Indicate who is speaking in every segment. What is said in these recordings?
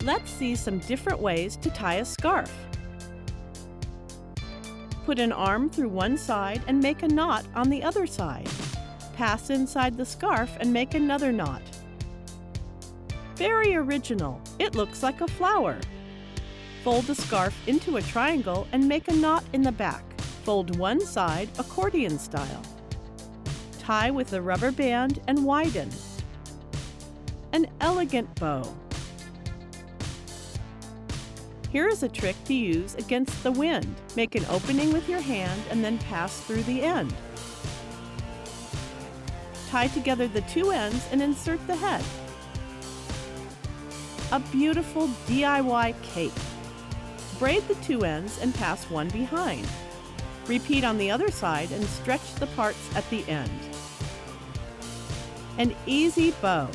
Speaker 1: Let's see some different ways to tie a scarf. Put an arm through one side and make a knot on the other side. Pass inside the scarf and make another knot. Very original. It looks like a flower. Fold the scarf into a triangle and make a knot in the back. Fold one side accordion style. Tie with a rubber band and widen. An elegant bow. Here is a trick to use against the wind. Make an opening with your hand and then pass through the end. Tie together the two ends and insert the head. A beautiful DIY cape. Braid the two ends and pass one behind. Repeat on the other side and stretch the parts at the end. An easy bow.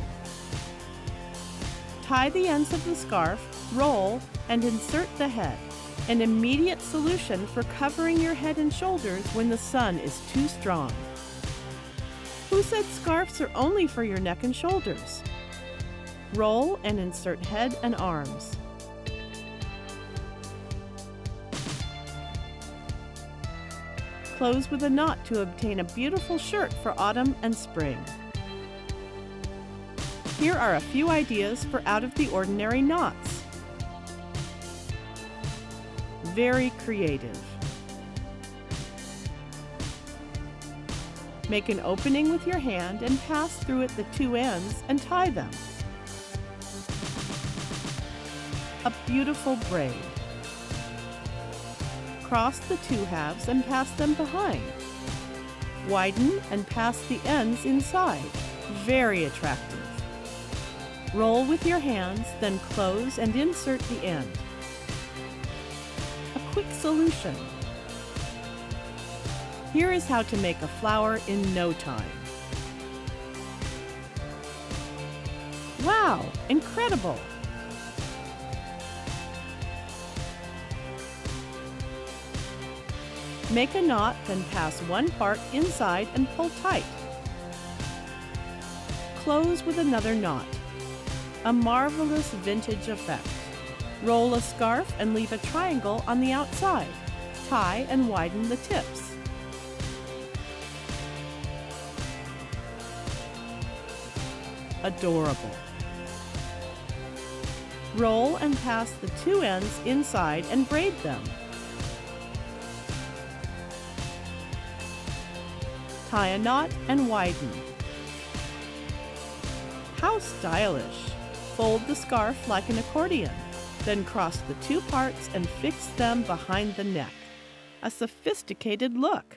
Speaker 1: Tie the ends of the scarf, roll, and insert the head. An immediate solution for covering your head and shoulders when the sun is too strong. Who said scarves are only for your neck and shoulders? Roll and insert head and arms. Close with a knot to obtain a beautiful shirt for autumn and spring. Here are a few ideas for out-of-the-ordinary knots. Very creative. Make an opening with your hand and pass through it the two ends and tie them. A beautiful braid. Cross the two halves and pass them behind. Widen and pass the ends inside. Very attractive. Roll with your hands, then close and insert the end. A quick solution. Here is how to make a flower in no time. Wow, incredible! Make a knot, then pass one part inside and pull tight. Close with another knot. A marvelous vintage effect. Roll a scarf and leave a triangle on the outside. Tie and widen the tips. Adorable. Roll and pass the two ends inside and braid them. Tie a knot and widen. How stylish! Fold the scarf like an accordion, then cross the two parts and fix them behind the neck. A sophisticated look!